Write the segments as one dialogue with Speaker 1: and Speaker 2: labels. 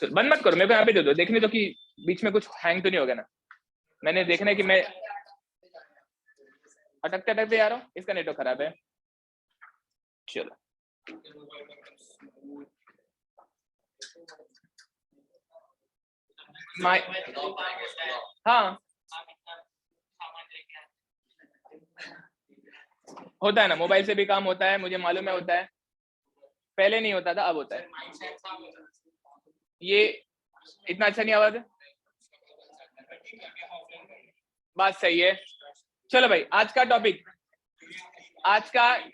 Speaker 1: चल बंद मत करो, मेरे को यहाँ पे दे दो, देखने दो कि बीच में कुछ हैंग तो नहीं होगा ना। मैंने देखना है कि मैं अटकते अटकते आ रहा हूँ, इसका नेटवर्क खराब है। चलो हाँ होता है ना, मोबाइल से भी काम होता है, मुझे मालूम है होता है, पहले नहीं होता था, अब होता है। ये इतना अच्छा नहीं आवाज है, बात सही है। चलो भाई आज का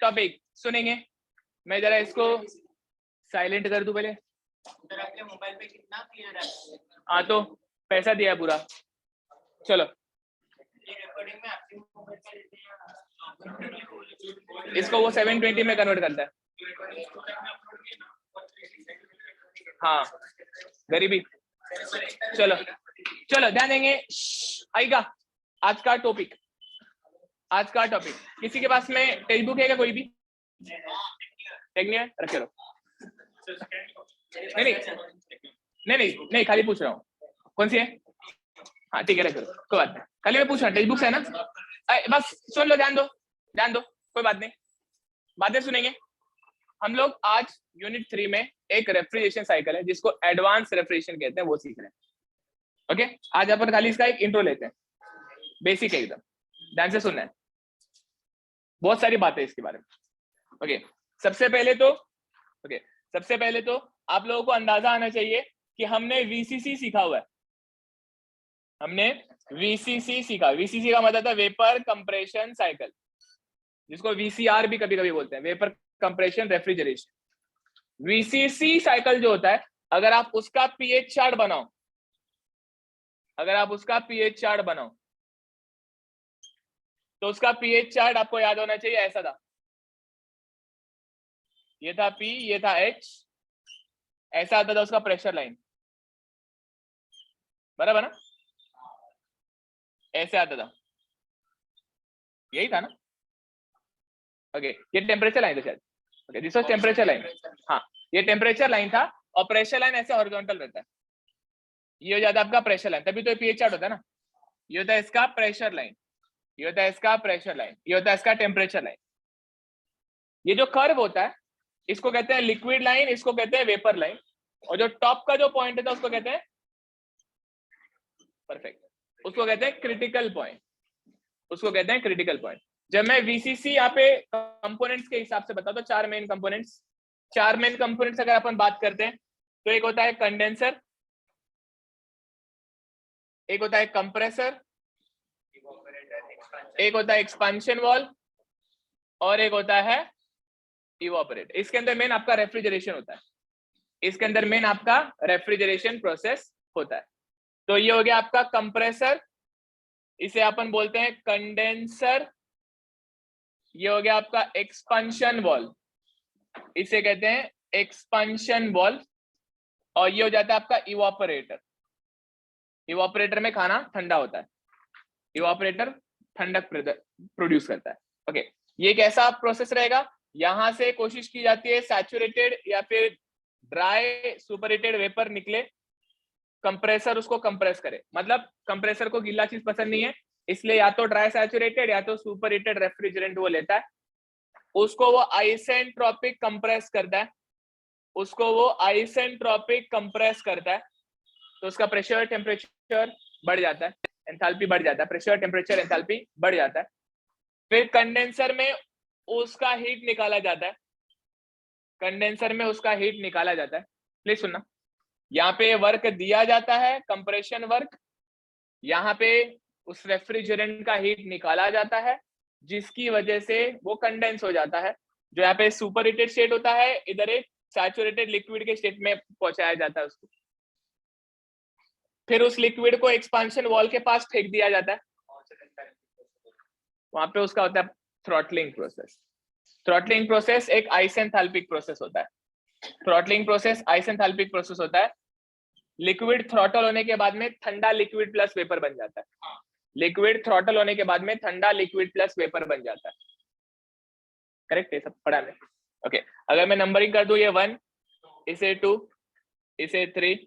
Speaker 1: टॉपिक सुनेंगे। मैं जरा इसको साइलेंट कर दूं पहले। मोबाइल पे कितना क्लियर है? हाँ तो पैसा दिया पूरा। चलो इसको वो 720 में कन्वर्ट करता है। हाँ गरीबी। चलो चलो ध्यान देंगे, आएगा आज का टॉपिक। किसी के पास में टेक्स्ट बुक है क्या? कोई भी टेक नहीं है, रखे रहो। नहीं खाली पूछ रहा हूँ कौन सी है। हाँ ठीक है रखे रहो, कोई बात नहीं, खाली मैं पूछ रहा हूँ टेक्स्ट बुक है ना। बस सुन लो, ध्यान दो कोई बात नहीं, बातें सुनेंगे हम लोग। आज यूनिट 3 में एक रेफ्रिजरेशन साइकिल है जिसको एडवांस रेफ्रिजरेशन कहते हैं, वो सीख रहे हैं। ओके आज अपन खाली इसका एक इंट्रो लेते हैं, बेसिक एकदम, ध्यान से सुनना है, बहुत सारी बातें इसके बारे में। ओके सबसे पहले तो आप लोगों को अंदाजा आना चाहिए कि हमने वीसीसी सीखा हुआ है। हमने वीसीसी सीखा, वीसीसी का मतलब था वेपर कंप्रेशन साइकिल, जिसको वीसीआर भी कभी कभी बोलते हैं, vapour compression refrigeration. VCC cycle जो होता है, अगर आप उसका पीएच चार्ट बनाओ, तो उसका पीएच चार्ट आपको याद होना चाहिए, ऐसा था, ये था पी, ये था एच, ऐसा आता था उसका प्रेशर लाइन, बराबर ना, ऐसे आता था, यही था ना। ओके ये टेम्परेचर लाइन था शायद। Okay this was temperature line. हाँ ये टेम्परेचर लाइन था, और प्रेशर लाइन ऐसे हॉरिजॉन्टल रहता है, ये हो जाता है आपका प्रेशर लाइन, तभी तो पीएच चार्ट होता है ना। ये होता है इसका प्रेशर लाइन, ये होता है इसका प्रेशर लाइन, ये होता है इसका टेम्परेचर लाइन। ये जो कर्व होता है इसको कहते हैं लिक्विड लाइन, इसको कहते हैं वेपर लाइन, और जो टॉप का जो पॉइंट है उसको कहते हैं, परफेक्ट, उसको कहते हैं क्रिटिकल पॉइंट, जब मैं वीसीसी यहाँ पे कंपोनेंट्स के हिसाब से बताता हूँ, चार मेन कंपोनेंट्स अगर अपन बात करते हैं तो एक होता है कंडेंसर, एक होता है कंप्रेसर, एक होता है एक्सपांशन वाल्व, और एक होता है इवापोरेटर। इसके अंदर मेन आपका रेफ्रिजरेशन प्रोसेस होता है। तो ये हो गया आपका कंप्रेसर, इसे अपन बोलते हैं कंडेंसर। ये हो गया आपका एक्सपांशन वाल्व, इसे कहते हैं एक्सपांशन वाल्व, और ये हो जाता है आपका इवापोरेटर में खाना ठंडा होता है, इवापोरेटर ठंडक प्रोड्यूस करता है। ओके ये कैसा प्रोसेस रहेगा, यहां से कोशिश की जाती है सैचुरेटेड या फिर ड्राई सुपरहीटेड वेपर निकले, कंप्रेसर उसको कंप्रेस करे, मतलब कंप्रेसर को गीला चीज पसंद नहीं है, इसलिए या तो ड्राई सैचुरेटेड या तो सुपरहीटेड रेफ्रिजरेंट वो लेता है, उसको वो आइसेंट्रोपिक कंप्रेस करता है, तो उसका प्रेशर टेम्परेचर बढ़ जाता है, एंथैल्पी बढ़ जाता है, प्रेशर टेम्परेचर एंथैल्पी बढ़ जाता है। फिर कंडेंसर में उसका हीट निकाला जाता है, प्लीज सुनना, यहाँ पे वर्क दिया जाता है कंप्रेशन वर्क, यहाँ पे उस रेफ्रिजरेंट का हीट निकाला जाता है, जिसकी वजह से वो कंडेंस हो जाता है, जो यहाँ पे सुपर हीटेड स्टेट होता है, इधर एक सैचुरेटेड लिक्विड के स्टेट में पहुंचाया जाता है उसको। फिर उस लिक्विड को एक्सपांशन वॉल के पास फेंक दिया जाता है, वहां पे उसका होता है थ्रॉटलिंग प्रोसेस। एक आइसेंथैल्पिक प्रोसेस होता है, लिक्विड थ्रॉटल होने के बाद में ठंडा लिक्विड प्लस वेपर बन जाता है, करेक्ट है, सब पढ़ा है। ओके अगर मैं नंबरिंग कर दूं, ये 1, इसे 2, इसे 3,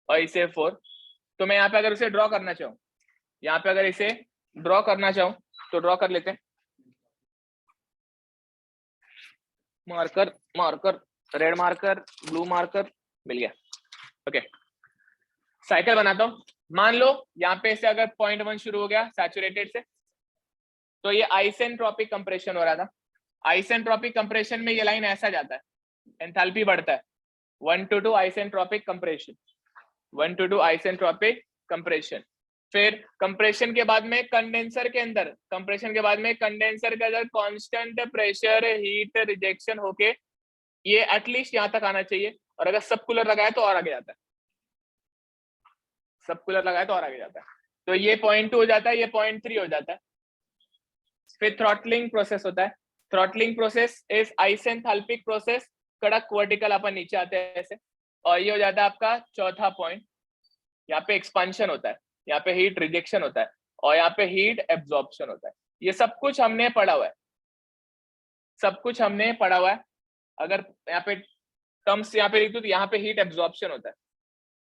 Speaker 1: और इसे 4। तो मैं यहाँ पे अगर उसे ड्रॉ करना चाहूँ, यहाँ पे अगर इसे ड्रॉ करना चाहूँ तो ड्रॉ कर लेते हैं। Marker marker, red marker, blue marker, मिल गया। ओके, साइकिल बनाता हूँ। मान लो यहाँ पे से अगर 0.1 शुरू हो गया सैचुरेटेड से, तो ये आइसेंट्रोपिक कंप्रेशन हो रहा था। आइसेंट्रोपिक कंप्रेशन में ये लाइन ऐसा जाता है, एंथैल्पी बढ़ता है 1 to 2 isentropic compression, 1 to 2 isentropic compression. फिर कंप्रेशन के बाद में कंडेंसर के अंदर, कंप्रेशन के बाद में कंडेंसर के अंदर कांस्टेंट प्रेशर हीट रिजेक्शन होके ये एटलीस्ट यहाँ तक आना चाहिए, और अगर सब कूलर लगाए तो और आगे जाता है, सब कूलर लगाए तो और आगे जाता है। तो ये 0.2 हो जाता है, ये 0.3 हो जाता है। फिर थ्रॉटलिंग प्रोसेस होता है। थ्रॉटलिंग प्रोसेस इज आइसेंथैल्पिक प्रोसेस, कड़क वर्टिकल अपन नीचे आते हैं ऐसे, और ये हो जाता है आपका चौथा पॉइंट। यहाँ पे एक्सपांशन होता है, यहाँ पे हीट रिजेक्शन होता है, और यहाँ पे हीट एब्जॉर्प्शन होता है। ये सब कुछ हमने पढ़ा हुआ है, सब कुछ हमने पढ़ा हुआ है। अगर यहाँ पे टर्म्स यहाँ पे लिख दूं तो यहाँ पे हीट एब्जॉर्प्शन होता है,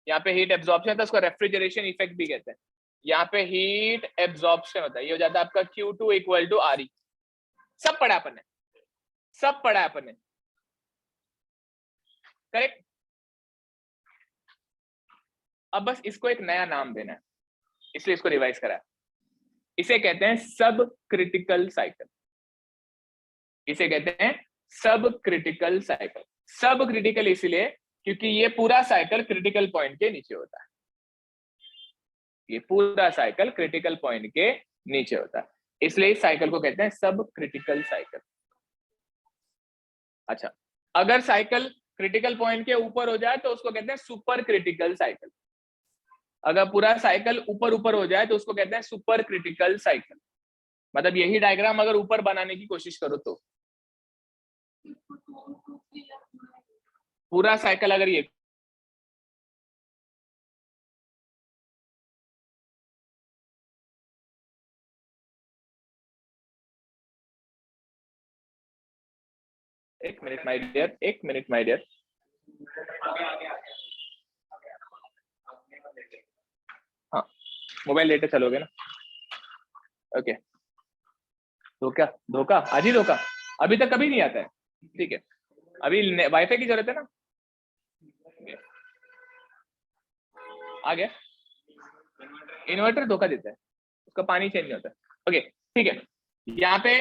Speaker 1: यहाँ पे हीट एब्जॉर्प्शन होता है, उसको रेफ्रिजरेशन इफेक्ट भी कहते हैं। यहाँ पे हीट एब्जॉर्प्शन होता है, ये हो जाता है आपका Q2 इक्वल टू RE। सब पढ़ा अपन ने, सब पढ़ा है अपन ने, करेक्ट। अब बस इसको एक नया नाम देना है, इसलिए इसको रिवाइज करा है। इसे कहते हैं सब क्रिटिकल साइकिल, इसे कहते हैं sub critical cycle. Sub critical इसलिए क्योंकि ये पूरा साइकिल क्रिटिकल पॉइंट के नीचे होता है, ये पूरा साइकिल क्रिटिकल पॉइंट के नीचे होता है, इसलिए इस साइकिल को कहते हैं सब क्रिटिकल साइकिल। अच्छा, अगर साइकिल क्रिटिकल पॉइंट के ऊपर हो जाए तो उसको कहते हैं सुपर क्रिटिकल साइकिल। अगर पूरा साइकिल ऊपर ऊपर हो जाए तो उसको कहते हैं सुपर क्रिटिकल साइकिल। मतलब यही डायग्राम अगर ऊपर बनाने की कोशिश करो तो पूरा साइकिल अगर ये एक मिनट माय डियर, एक मिनट माय डियर। हाँ, मोबाइल लेटे चलोगे ना? ओके। धोखा धोखा आज ही धोखा, अभी तक कभी नहीं आता है, ठीक है। अभी वाईफाई की जरूरत है ना? आ गया। इन्वर्टर धोखा देता है, उसका पानी चेंज नहीं होता। ओके ठीक है, यहाँ पे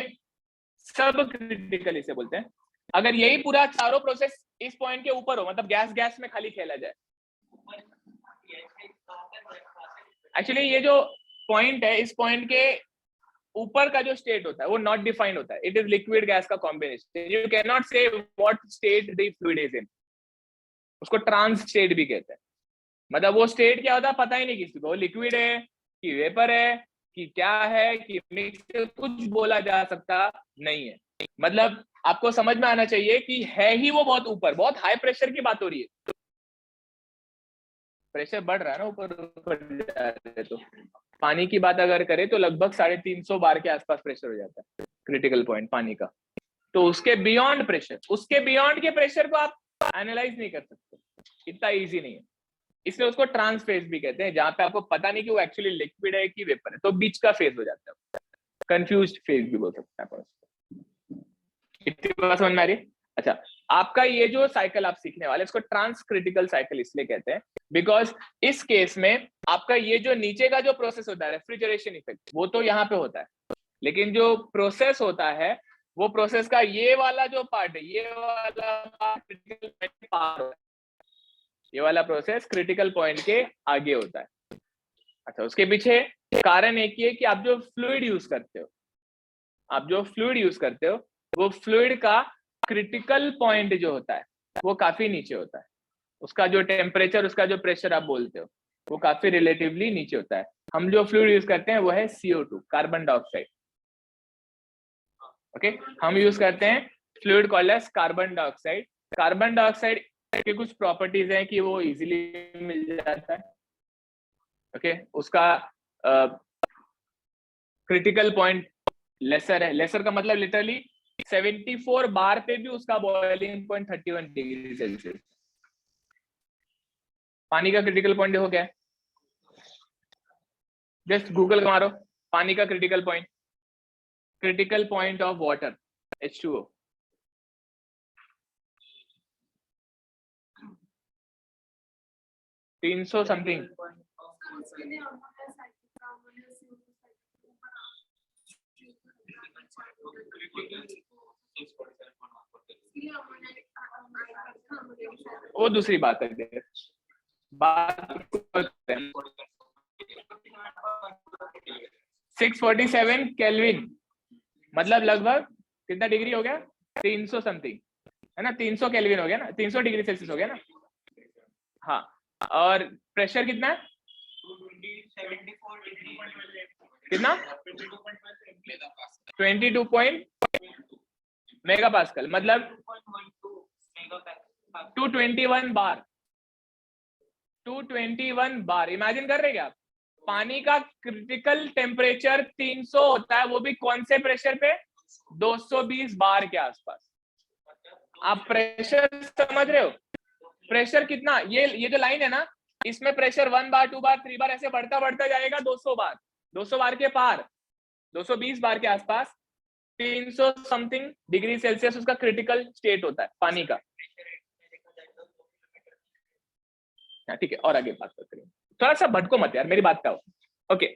Speaker 1: सब क्रिटिकल इसे बोलते हैं। अगर यही पूरा चारों प्रोसेस इस पॉइंट के ऊपर हो, मतलब गैस गैस में खाली खेला जाए। एक्चुअली ये जो पॉइंट है, इस पॉइंट के ऊपर का जो स्टेट होता है वो नॉट डिफाइंड होता है। इट इज लिक्विड गैस का कॉम्बिनेशन, यू कैन नॉट से what state the fluid is इन। उसको ट्रांस स्टेट भी कहते हैं। मतलब वो स्टेट क्या होता है पता ही नहीं किसी को, लिक्विड है कि वेपर है कि क्या है कि मिक्स, कुछ बोला जा सकता नहीं है। मतलब आपको समझ में आना चाहिए कि है ही वो बहुत ऊपर, बहुत हाई प्रेशर की बात हो रही है। प्रेशर बढ़ रहा है ना, ऊपर जा रहे हैं। तो पानी की बात अगर करें तो लगभग 350 बार के आसपास प्रेशर हो जाता है क्रिटिकल पॉइंट पानी का। तो उसके बियॉन्ड प्रेशर, उसके बियॉन्ड के प्रेशर को आप एनालाइज नहीं कर सकते, इतना इजी नहीं है। इसलिए उसको ट्रांस फेज भी कहते हैं, जहां पे आपको पता नहीं कि वो एक्चुअली लिक्विड है कि वेपर है, तो बीच का फेज हो जाता है, कंफ्यूज्ड फेज भी बोल सकते हैं अपन। इतनी बात समझ में आ रही है? अच्छा, आपका ये जो साइकिल आप सीखने वाले इसको ट्रांस क्रिटिकल साइकिल इसलिए कहते हैं बिकॉज इस केस में आपका ये जो नीचे का जो प्रोसेस होता है रेफ्रिजरेशन इफेक्ट, वो तो यहाँ पे होता है, लेकिन जो प्रोसेस होता है वो प्रोसेस का ये वाला जो पार्ट है, ये वाला पार्ट क्रिटिकल पॉइंट पार होता है, ये वाला प्रोसेस क्रिटिकल पॉइंट के आगे होता है। अच्छा, उसके पीछे कारण एक ही है कि आप जो फ्लूइड यूज करते हो, आप जो फ्लूइड यूज करते हो वो फ्लूइड का क्रिटिकल पॉइंट जो होता है वो काफी नीचे होता है। उसका जो टेम्परेचर, उसका जो प्रेशर आप बोलते हो वो काफी रिलेटिवली नीचे होता है। हम जो फ्लूइड यूज करते हैं वो है CO2, कार्बन डाइऑक्साइड। ओके, हम यूज करते हैं fluid called as carbon dioxide. Carbon dioxide के कुछ प्रॉपर्टीज हैं कि वो इजीली मिल जाता है। ओके, उसका क्रिटिकल पॉइंट लेसर है। लेसर का मतलब लिटरली 74 बार पे भी उसका बॉइलिंग पॉइंट 31 डिग्री सेल्सियस। पानी का क्रिटिकल पॉइंट देखो क्या है, जस्ट गूगल मारो पानी का critical point of water H2O। तीन सौ समथिंग। वो दूसरी बात है, बात 647 केल्विन मतलब लगभग कितना डिग्री हो गया, 300 समथिंग है ना, 300 केल्विन हो गया ना, 300 डिग्री सेल्सियस हो गया ना। हाँ, और प्रेशर कितना है, कितना 22 मेगा पास्कल मतलब 221 बार, 221 बार। इमेजिन कर रहे क्या आप, पानी का क्रिटिकल टेम्परेचर 300 होता है, वो भी कौन से प्रेशर पे, 220 बार के आसपास। आप प्रेशर समझ रहे हो, प्रेशर कितना, ये जो लाइन है ना, इसमें प्रेशर 1 बार 2 बार 3 बार ऐसे बढ़ता बढ़ता जाएगा 200 बार, 200 बार के पार, 220 बार के आसपास, 300 समथिंग डिग्री सेल्सियस उसका क्रिटिकल स्टेट होता है पानी का। ठीक है, और आगे बात करते हैं, थोड़ा सा भटको मत यार, मेरी बात का ओके।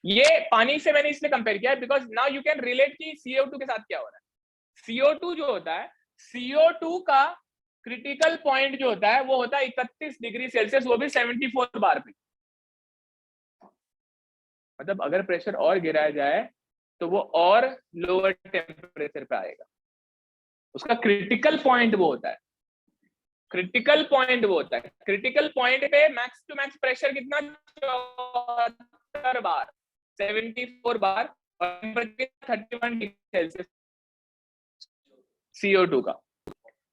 Speaker 1: ये पानी से मैंने इसलिए कंपेयर किया because now you can relate कि CO2 के साथ क्या हो रहा है। CO2 जो होता है, CO2 का क्रिटिकल पॉइंट जो होता है वो होता है 31 डिग्री सेल्सियस, वो भी 74 बार पे। मतलब अगर प्रेशर और गिराया जाए तो वो और लोअर टेम्परेचर पे आएगा, उसका क्रिटिकल पॉइंट वो होता है, क्रिटिकल पॉइंट वो होता है। क्रिटिकल पॉइंट पे मैक्स टू मैक्स प्रेशर कितना, 74 बार, 74 बार, और 31 डिग्री सेल्सियस CO2 का।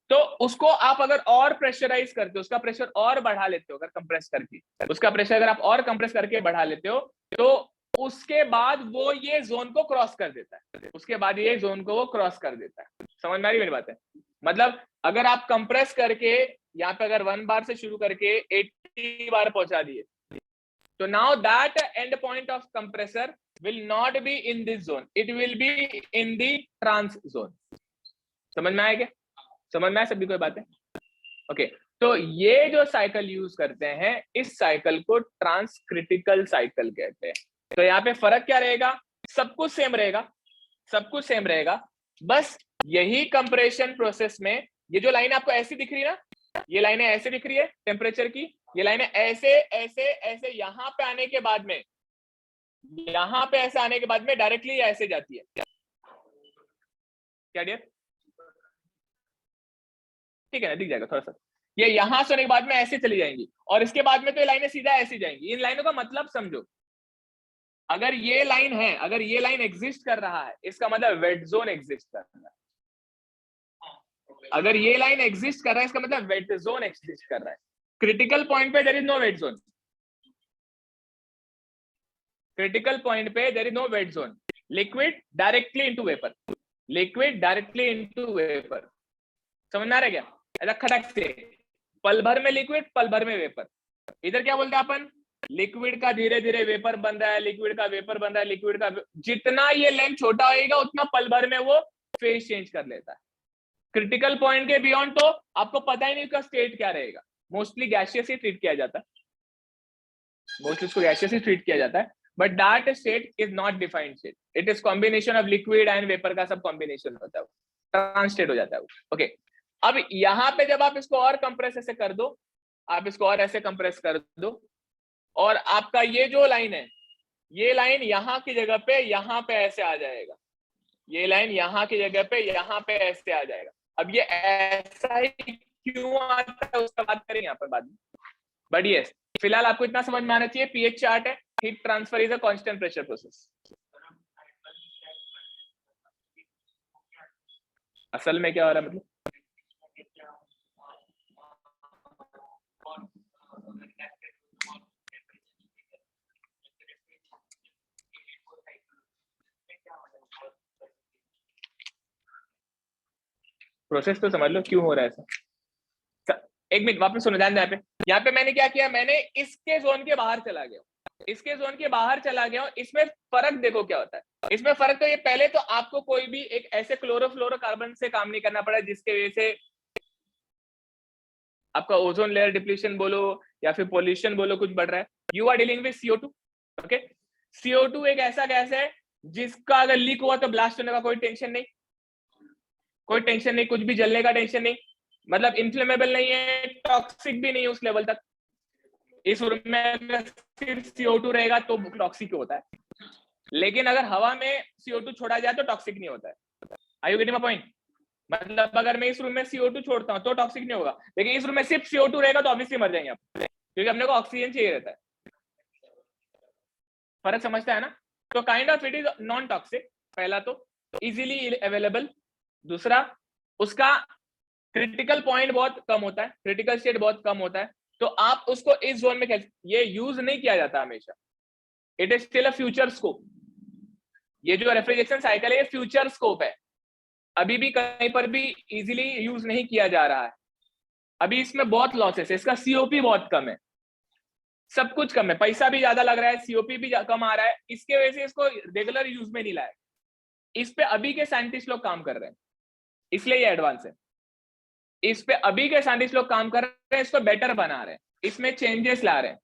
Speaker 1: तो उसको आप अगर और प्रेशराइज करते हो, उसका प्रेशर और बढ़ा लेते हो, अगर कंप्रेस करके उसका प्रेशर अगर आप और कंप्रेस करके बढ़ा लेते हो, तो उसके बाद वो ये जोन को क्रॉस कर देता है, उसके बाद ये जोन को वो क्रॉस कर देता है। समझ में आ रही मेरी बात है, मतलब अगर आप कंप्रेस करके यहाँ पे अगर 1 बार से शुरू करके 80 बार पहुंचा दिए, तो now that end point of compressor will not be in this zone, it will be in the trans zone. समझ में आया क्या, समझ में आया सभी कोई बात है, ओके। तो ये जो साइकिल यूज करते हैं, इस साइकिल को ट्रांस क्रिटिकल साइकिल कहते हैं। तो यहाँ पे फर्क क्या रहेगा, सब कुछ सेम रहेगा, सब कुछ सेम रहेगा, बस यही कंप्रेशन प्रोसेस में ये जो लाइन आपको ऐसी दिख रही है ना, ये लाइनें ऐसे दिख रही है टेम्परेचर की, ये लाइनें ऐसे ऐसे ऐसे यहाँ पे आने के बाद में, यहाँ पे ऐसे आने के बाद में डायरेक्टली ऐसे जाती है, क्या डियर, ठीक है ना, दिख जाएगा थोड़ा सा। ये यहां से होने के बाद में ऐसे चली जाएंगी, और इसके बाद में तो ये लाइनें सीधा ऐसी जाएंगी। इन लाइनों का मतलब समझो, अगर ये लाइन है, अगर ये लाइन एग्जिस्ट कर रहा है, इसका मतलब वेट जोन एग्जिस्ट कर रहा है। अगर ये लाइन एग्जिस्ट कर रहा है, इसका मतलब वेट जोन एग्जिस्ट कर रहा है। क्रिटिकल पॉइंट पे there is no wet zone, critical point पे there is no wet zone. Liquid directly into vapour, liquid directly into vapour. समझ में आ रहा है क्या, ऐसा खटक से पल भर में लिक्विड, पल भर में वेपर। इधर क्या बोलते हैं अपन, लिक्विड का धीरे धीरे वेपर बन रहा है, लिक्विड का वेपर बन रहा है, लिक्विड का जितना ये लेंथ छोटा होएगा उतना पल भर में वो फेज चेंज कर लेता है। क्रिटिकल पॉइंट के बियॉन्ड तो आपको पता ही नहीं उसका स्टेट क्या रहेगा, मोस्टली गैसियस ही ट्रीट किया जाता है, मोस्टली उसको गैसियस ही ट्रीट किया जाता है, but that state is not defined state, it is combination of liquid and vapour का सब कॉम्बिनेशन होता है, ट्रांस स्टेट हो जाता है वो, ओके। अब यहाँ पे जब आप इसको और कंप्रेस ऐसे कर दो, आप इसको और ऐसे कंप्रेस कर दो, और आपका ये जो लाइन है, ये लाइन यहाँ की जगह पे यहाँ पे ऐसे आ जाएगा, ये लाइन यहाँ की जगह पे यहाँ पे ऐसे आ जाएगा। अब ये ऐसा ही क्यों आता है उसका बात करेंगे यहाँ पर बाद में, बट यस फिलहाल आपको इतना समझ में आना चाहिए, पीएच चार्ट है, heat transfer is a constant pressure process. असल में क्या हो रहा है, मतलब प्रोसेस तो समझ लो क्यों हो रहा है ऐसा। एक मिनट वापस सुनो, ध्यान दो। यहाँ पे मैंने क्या किया, मैंने इसके जोन के बाहर चला गया, इसके जोन के बाहर चला गया। इसमें फर्क देखो क्या होता है। इसमें फर्क तो ये, पहले तो आपको कोई भी एक ऐसे क्लोरोफ्लोरोकार्बन से काम नहीं करना पड़ा जिसके वजह से आपका ओजोन लेयर डिप्लीशन बोलो या फिर पोल्यूशन बोलो कुछ बढ़ रहा है। You are dealing with CO2। Okay, CO2 एक ऐसा गैस है जिसका अगर लीक हुआ तो ब्लास्ट होने का कोई टेंशन नहीं, कोई टेंशन नहीं, कुछ भी जलने का टेंशन नहीं, मतलब इन्फ्लेमेबल नहीं है, टॉक्सिक भी नहीं है उस लेवल तक। इस रूम में अगर सिर्फ CO2 रहेगा तो टॉक्सिक होता है, लेकिन अगर हवा में CO2 छोड़ा जाए तो टॉक्सिक नहीं होता है। Are you getting my point? मतलब अगर मैं इस रूम में CO2 छोड़ता हूं तो टॉक्सिक नहीं होगा, लेकिन इस रूम में सिर्फ CO2 रहेगा तो ऑब्वियसली मर जाएंगे आप, क्योंकि अपने को ऑक्सीजन चाहिए रहता है। फर्क समझता है ना? तो kind of it is non toxic, पहला तो इजीली अवेलेबल, दूसरा उसका क्रिटिकल पॉइंट बहुत कम होता है, क्रिटिकल स्टेट बहुत कम होता है, तो आप उसको इस जोन में ये यूज नहीं किया जाता हमेशा, it is still a future scope. ये जो रेफ्रिजरेशन साइकिल है ये फ्यूचर स्कोप है, अभी भी कहीं पर भी इजीली यूज नहीं किया जा रहा है, अभी इसमें बहुत लॉसेस है, इसका COP बहुत कम है, सब कुछ कम है, पैसा भी ज्यादा लग रहा है, COP भी कम आ रहा है, इसके वजह से इसको रेगुलर यूज में नहीं लाया। इस पे अभी के साइंटिस्ट लोग काम कर रहे हैं, इसलिए ये एडवांस है। इस पे अभी के साइंटिस्ट लोग काम कर रहे हैं, इसको बेटर बना रहे हैं, इसमें चेंजेस ला रहे हैं।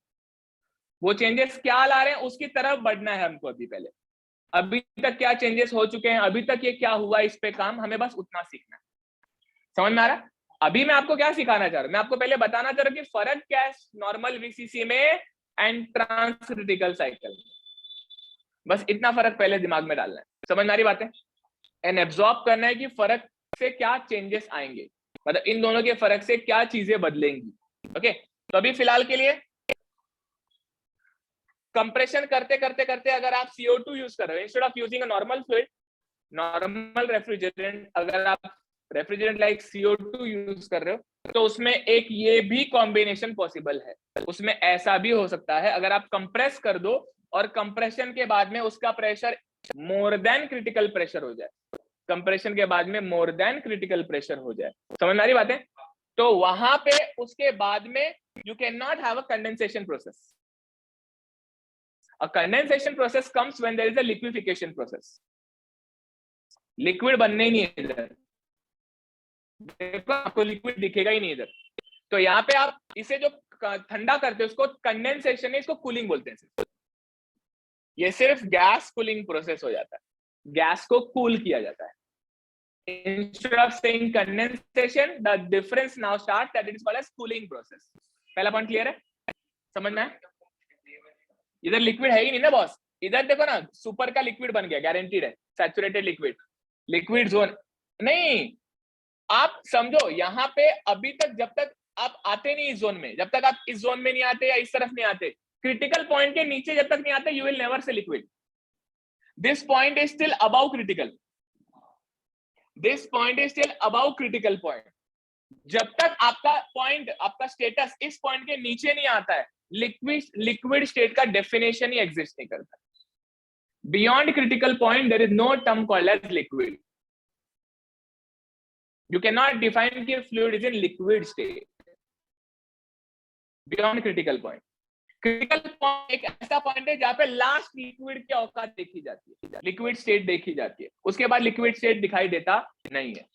Speaker 1: वो चेंजेस क्या ला रहे हैं उसकी तरफ बढ़ना है हमको। अभी पहले अभी तक क्या चेंजेस हो चुके हैं, अभी तक ये क्या हुआ, इस पे काम हमें बस उतना सीखना है। समझ में आ रहा? अभी मैं आपको क्या सिखाना चाह रहा हूं, मैं आपको पहले बताना चाह रहा हूं कि फर्क क्या है नॉर्मल VCC में एंड ट्रांसक्रिटिकल साइकिल, बस इतना फर्क पहले दिमाग में डालना है। समझ में आ रही बातें? एंड एब्जॉर्ब करना है कि फर्क से क्या चेंजेस आएंगे, मतलब इन दोनों के फर्क से क्या चीजें बदलेंगी। ओके, तो अभी फिलहाल के लिए कंप्रेशन करते करते करते अगर आप CO2 यूज कर रहे हो instead of using a normal fluid, normal refrigerant, अगर आप रेफ्रिजरेंट लाइक CO2 यूज कर रहे हो तो उसमें एक ये भी कॉम्बिनेशन पॉसिबल है। उसमें ऐसा भी हो सकता है अगर आप कंप्रेस कर दो और कंप्रेशन के बाद में उसका pressure more than critical pressure हो जाए, कंप्रेशन के बाद में मोर देन क्रिटिकल प्रेशर हो जाए। समझ में आ रही बातें? तो वहां पे उसके बाद में you can not have a condensation process. A condensation process comes when there is a liquefaction process. Liquid बनने ही नहीं है इधर, देखो आपको लिक्विड दिखेगा ही नहीं इधर। तो यहाँ पे आप इसे जो ठंडा करते हो उसको कंडेंसेशन है, इसको कूलिंग बोलते हैं। ये सिर्फ गैस कूलिंग प्रोसेस हो जाता है, गैस को कूल किया जाता है। Instead of saying condensation, the difference now starts that it is called as cooling process. पहला पॉइंट क्लियर है? समझ में? इधर लिक्विड है ही नहीं ना बॉस, इधर देखो ना सुपर का लिक्विड बन गया, गारंटीड है, सैचुरेटेड लिक्विड, लिक्विड जोन नहीं। आप समझो यहाँ पे अभी तक जब तक आप आते नहीं इस जोन में, जब तक आप इस जोन में नहीं आते या इस तरफ नहीं आते, क्रिटिकल पॉइंट के नीचे जब तक नहीं आते, you will never see liquid. This point is still above critical, this point is still above critical point. जब तक आपका पॉइंट, आपका स्टेटस इस पॉइंट के नीचे नहीं आता है, लिक्विड स्टेट का डेफिनेशन ही एग्जिस्ट नहीं करता। Beyond critical point there is no term called as liquid. You can not define कि fluid is in liquid state beyond critical point. Critical point एक ऐसा पॉइंट है जहां पे लास्ट लिक्विड की औकात देखी जाती है, लिक्विड स्टेट देखी जाती है, उसके बाद लिक्विड स्टेट दिखाई देता नहीं है।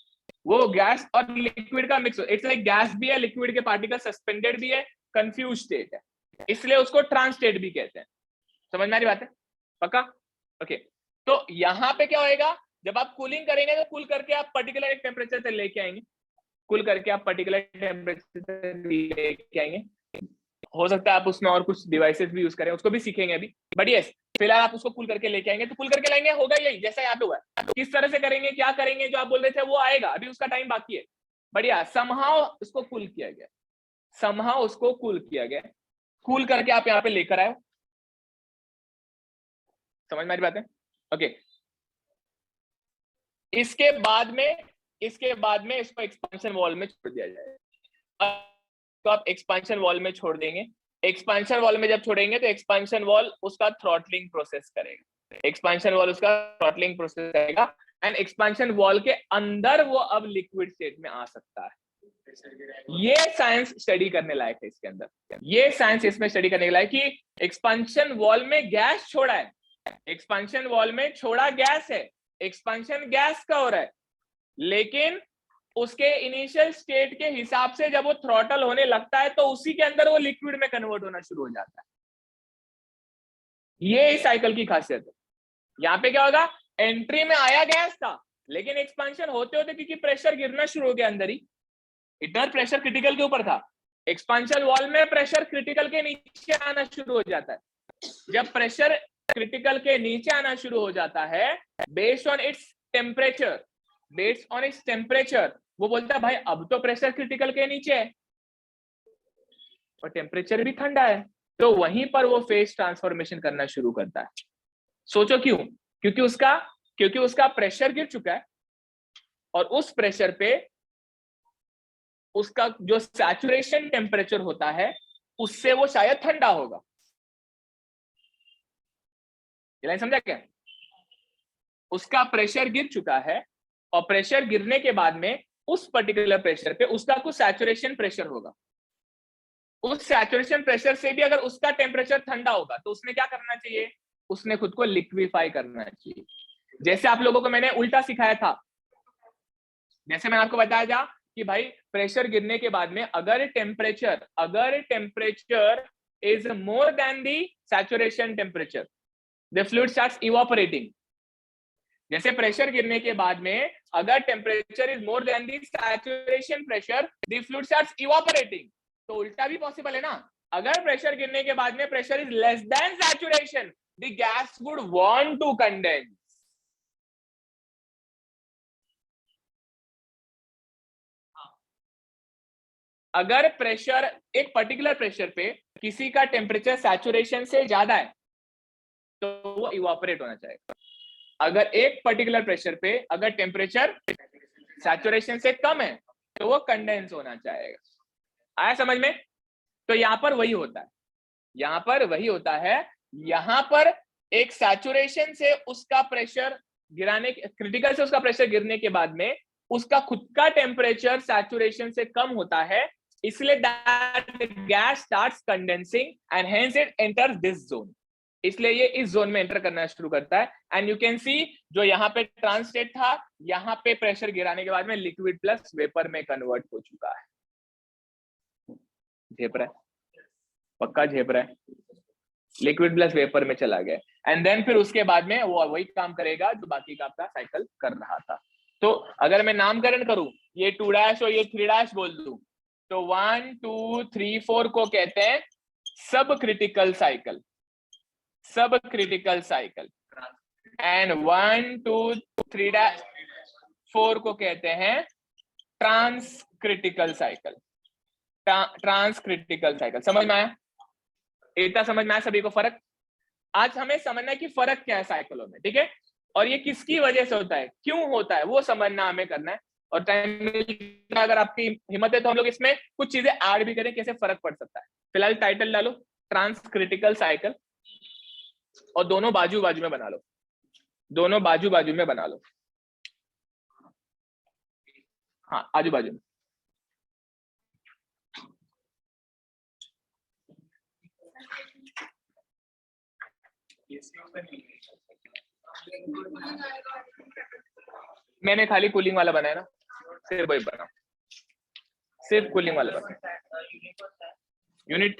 Speaker 1: वो गैस और लिक्विड का मिक्स, इट्स लाइक गैस भी है, लिक्विड के पार्टिकल सस्पेंडेड भी है, कंफ्यूज स्टेट है, इसलिए उसको ट्रांस स्टेट भी कहते हैं। समझ में आ रही बात है? पक्का? ओके, तो यहां पे क्या होएगा, जब आप कूलिंग करेंगे तो कूल करके आप पर्टिकुलर एक टेम्परेचर तक लेके आएंगे, कूल करके आप पर्टिकुलर टेम्परेचर तक लेके आएंगे। हो सकता है आप उसमें और कुछ डिवाइसेस भी यूज करें, उसको भी सीखेंगे अभी, बट यस फिलहाल आप उसको कूल करके लेके आएंगे। तो कूल करके लाएंगे, होगा यही जैसा यहाँ पे हुआ है। किस तरह से करेंगे, क्या करेंगे, जो आप बोल रहे थे वो आएगा, अभी उसका टाइम बाकी है। बढ़िया, समहाउ उसको कूल किया गया, समहाउ उसको कूल किया गया, कूल करके आप यहाँ पे लेकर आए। समझ में आ रही बात है? ओके, इसके बाद में इसको एक्सपेंशन वॉल में छोड़ दिया जाएगा। तो आप एक्सपेंशन वॉल में छोड़ देंगे, एक्सपेंशन वॉल में जब छोड़ेंगे तो एक्सपेंशन वॉल उसका थ्रॉटलिंग प्रोसेस करेगा, एक्सपेंशन वॉल उसका थ्रॉटलिंग प्रोसेस करेगा, एंड एक्सपेंशन वॉल के अंदर वो अब लिक्विड स्टेट में आ सकता है। ये साइंस स्टडी करने लायक है इसके अंदर, ये साइंस इसमें स्टडी करने लायक कि एक्सपांशन वॉल में गैस छोड़ा है, एक्सपांशन वॉल में छोड़ा गैस है, एक्सपांशन गैस का हो रहा है, लेकिन उसके इनिशियल स्टेट के हिसाब से जब वो थ्रॉटल होने लगता है तो उसी के अंदर वो लिक्विड में कन्वर्ट होना शुरू हो जाता है। ये इस साइकिल की खासियत है। यहाँ पे क्या होगा, एंट्री में आया गैस था, लेकिन एक्सपांशन होते होते क्योंकि प्रेशर गिरना शुरू हो गया अंदर ही, इनर प्रेशर क्रिटिकल के ऊपर था, एक्सपांशन वॉल में प्रेशर क्रिटिकल के नीचे आना शुरू हो जाता है। जब प्रेशर क्रिटिकल के नीचे आना शुरू हो जाता है, based on its temperature, based on its temperature, वो बोलता है भाई अब तो प्रेशर क्रिटिकल के नीचे है और टेम्परेचर भी ठंडा है, तो वहीं पर वो फेज ट्रांसफॉर्मेशन करना शुरू करता है। सोचो क्यों? क्योंकि उसका प्रेशर गिर चुका है और उस प्रेशर पे उसका जो सैचुरेशन टेम्परेचर होता है उससे वो शायद ठंडा होगा। ये लाइन समझा क्या? उसका प्रेशर गिर चुका है और प्रेशर गिरने के बाद में उस पर्टिकुलर प्रेशर पे उसका कुछ सैचुरेशन प्रेशर होगा, उस सैचुरेशन प्रेशर से भी अगर उसका टेम्परेचर ठंडा होगा तो उसने क्या करना चाहिए, उसने खुद को लिक्विफाई करना चाहिए। जैसे आप लोगों को मैंने उल्टा सिखाया था, जैसे मैंने आपको बताया था कि भाई प्रेशर गिरने के बाद में अगर temperature is more than the saturation temperature, the fluid starts evaporating. जैसे प्रेशर गिरने के बाद में अगर temperature is more than the saturation pressure, the fluid starts evaporating. तो उल्टा भी पॉसिबल है ना, अगर प्रेशर गिरने के बाद में pressure is less than saturation, the gas would want to condense. अगर प्रेशर एक पर्टिकुलर प्रेशर पे किसी का टेम्परेचर सैचुरेशन से ज्यादा है तो वो इवापोरेट होना चाहिए। अगर एक पर्टिकुलर प्रेशर पे अगर टेम्परेचर सैचुरेशन से कम है तो वो कंडेंस होना चाहेगा। आया समझ में? तो यहां पर वही होता है, यहां पर वही होता है। यहां पर एक सैचुरेशन से उसका प्रेशर गिराने, क्रिटिकल से उसका प्रेशर गिरने के बाद में उसका खुद का टेम्परेचर सैचुरेशन से कम होता है, इसलिए that gas starts condensing and hence it enters this zone. इसलिए ये इस जोन में एंटर करना शुरू करता है। एंड यू कैन सी जो यहाँ पे ट्रांस स्टेट था, यहाँ पे प्रेशर गिराने के बाद में लिक्विड प्लस वेपर में कन्वर्ट हो चुका है। झेप रहा है, पक्का झेप रहा है, लिक्विड प्लस वेपर में चला गया। एंड देन फिर उसके बाद में वो वही काम करेगा जो बाकी का आपका साइकिल कर रहा था। तो अगर मैं नामकरण करूं, ये 2' और ये 3' बोल दूं, तो 1 2 3 4 को कहते हैं sub critical cycle, sub critical cycle. And 1 2 3' 4 को कहते हैं trans critical cycle, trans critical cycle. समझ में आया? इतना समझ में आया सभी को फर्क? आज हमें समझना है कि फर्क क्या है साइकिलों में, ठीक है, और ये किसकी वजह से होता है, क्यों होता है, वो समझना हमें करना है। और टाइम अगर आपकी हिम्मत है तो हम लोग इसमें कुछ चीजें ऐड भी करें, कैसे फर्क पड़ सकता है। फिलहाल टाइटल डालो ट्रांस क्रिटिकल साइकिल और दोनों बाजू बाजू में बना लो, दोनों बाजू बाजू में बना लो। हाँ आजू बाजू में। मैंने खाली कूलिंग वाला बनाया ना, सिर्फ वही बना, सिर्फ कूलिंग वाला बना। यूनिट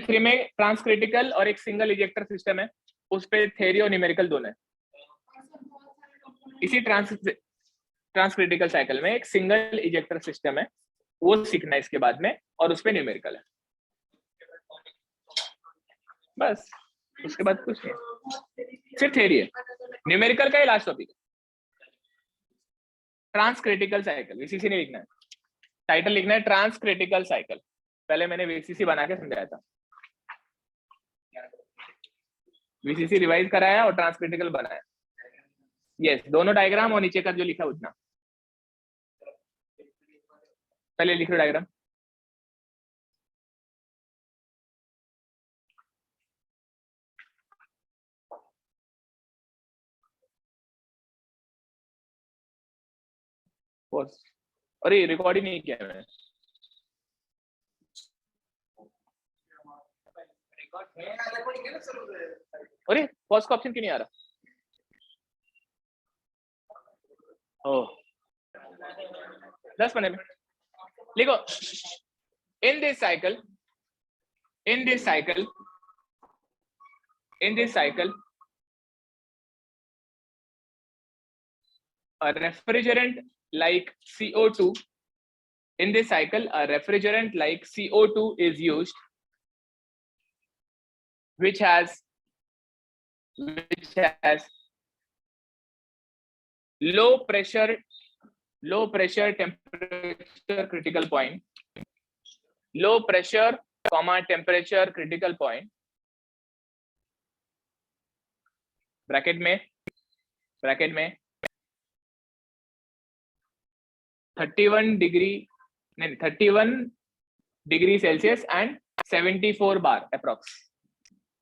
Speaker 1: 3 में ट्रांस क्रिटिकल और एक सिंगल इजेक्टर सिस्टम है, उस पे थ्योरी और न्यूमेरिकल दोनों है। इसी ट्रांस क्रिटिकल साइकिल में एक सिंगल इजेक्टर सिस्टम है, वो सीखना है इसके बाद में, और उस पे न्यूमेरिकल है बस, उसके बाद कुछ नहीं, सिर्फ थ्योरी है, न्यूमेरिकल का ही last topic. Trans critical cycle VCC नहीं लिखना है, टाइटल लिखना है ट्रांस क्रिटिकल साइकिल। पहले मैंने वीसीसी बना के समझाया था, वीसीसी रिवाइज कराया और ट्रांस क्रिटिकल बनाया। यस, दोनों डायग्राम और नीचे का जो लिखा उतना पहले लिख लो डायग्राम। अरे रिकॉर्ड ही नहीं किया मैंने। अरे पॉज का ऑप्शन क्यों नहीं आ रहा? ओह 10-15 मिनट लिखो। in this cycle a refrigerant like CO2 in this cycle a refrigerant like CO2 is used which has low pressure temperature critical point, low pressure comma temperature critical point, bracket में 31 degree Celsius and 74 bar approx,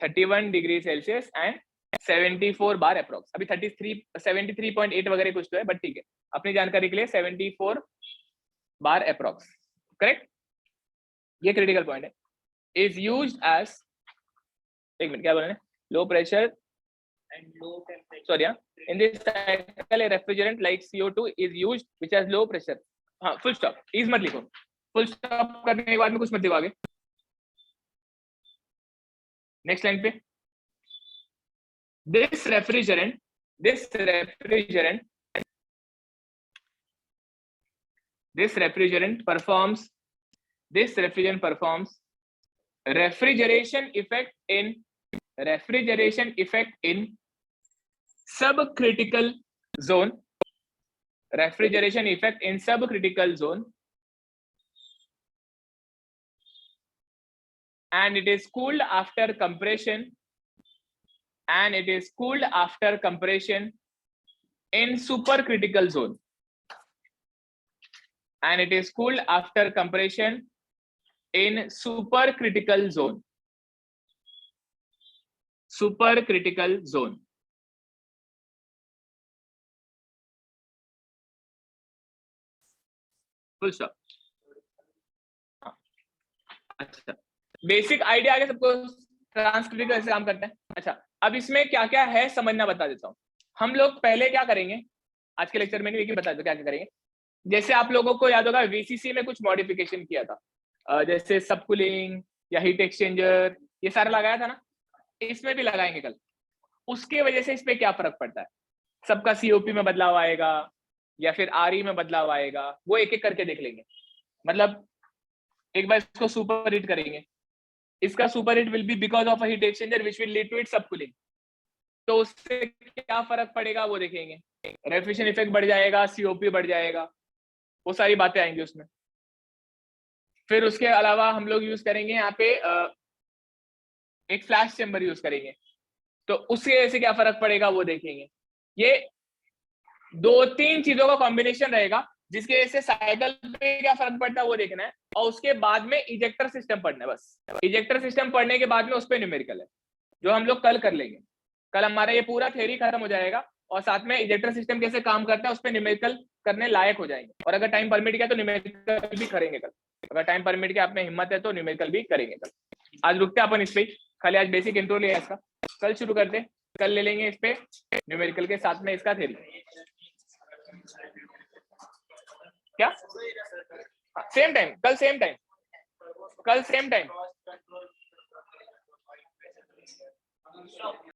Speaker 1: 31 degree Celsius and 74 bar approx. अभी 73.8 वगैरह कुछ तो है, but ठीक है अपनी जानकारी के लिए 74 बार अप्रॉक्स, करेक्ट। ये क्रिटिकल पॉइंट है। इज यूज्ड एज, एक मिनट क्या बोल रहे हैं, low pressure and low temperature. Sorry, in this cycle a refrigerant like CO2 is used which has low pressure. हाँ फुल स्टॉप, इज मत लिखो, फुल स्टॉप करने के बाद में कुछ मत लिखो आगे। नेक्स्ट लाइन पे, this refrigerant performs refrigeration effect in subcritical zone, and it is cooled after compression in supercritical zone, supercritical zone. Full stop. अच्छा बेसिक आइडिया आगे सबको, ट्रांसक्रिटिकल कैसे काम करता है। अच्छा अब इसमें क्या क्या है समझना बता देता हूँ। हम लोग पहले क्या करेंगे आज के लेक्चर में, लेकिन बता दो क्या क्या करेंगे। जैसे आप लोगों को याद होगा वीसीसी में कुछ मॉडिफिकेशन किया था, जैसे सबकूलिंग या हीट एक्सचेंजर ये सारा लगाया था ना, इसमें भी लगाएंगे कल। उसके वजह से इस पे क्या फर्क पड़ता है, सबका सीओपी में बदलाव आएगा या फिर आरई में बदलाव आएगा, वो एक एक करके देख लेंगे। मतलब एक बार इसको सुपर हीट करेंगे, इसका super heat will be because of a heat exchanger which will lead to it subcooling, तो उससे क्या फर्क पड़ेगा वो देखेंगे। रेफ्रिजरेशन इफेक्ट बढ़ जाएगा, सीओपी बढ़ जाएगा, वो सारी बातें आएंगी उसमें। फिर उसके अलावा हम लोग यूज करेंगे यहाँ पे एक फ्लैश चेम्बर यूज करेंगे, तो उसके वजह से क्या फर्क पड़ेगा वो देखेंगे। ये 2-3 चीजों का कॉम्बिनेशन रहेगा जिसके वजह से साइकिल पे क्या फर्क पड़ता है वो देखना है, और उसके बाद में इजेक्टर सिस्टम पढ़ना है बस। इजेक्टर सिस्टम पढ़ने के बाद में उस पर न्यूमेरिकल है जो हम लोग कल कर लेंगे। कल हमारा ये पूरा थ्योरी खत्म हो जाएगा और साथ में इजेक्टर सिस्टम कैसे काम करता है उस पर न्यूमेरिकल करने लायक हो जाएंगे। और अगर टाइम परमिट किया तो न्यूमेरिकल भी करेंगे कल, अगर टाइम परमिट किया आप में हिम्मत है तो न्यूमेरिकल भी करेंगे कल। आज रुकते हैं अपन इस पे, खाली आज बेसिक इंट्रो लिया इसका, कल शुरू करते हैं। कल ले लेंगे इस पे न्यूमेरिकल के साथ में इसका थ्योरी। क्या सेम टाइम, कल सेम टाइम।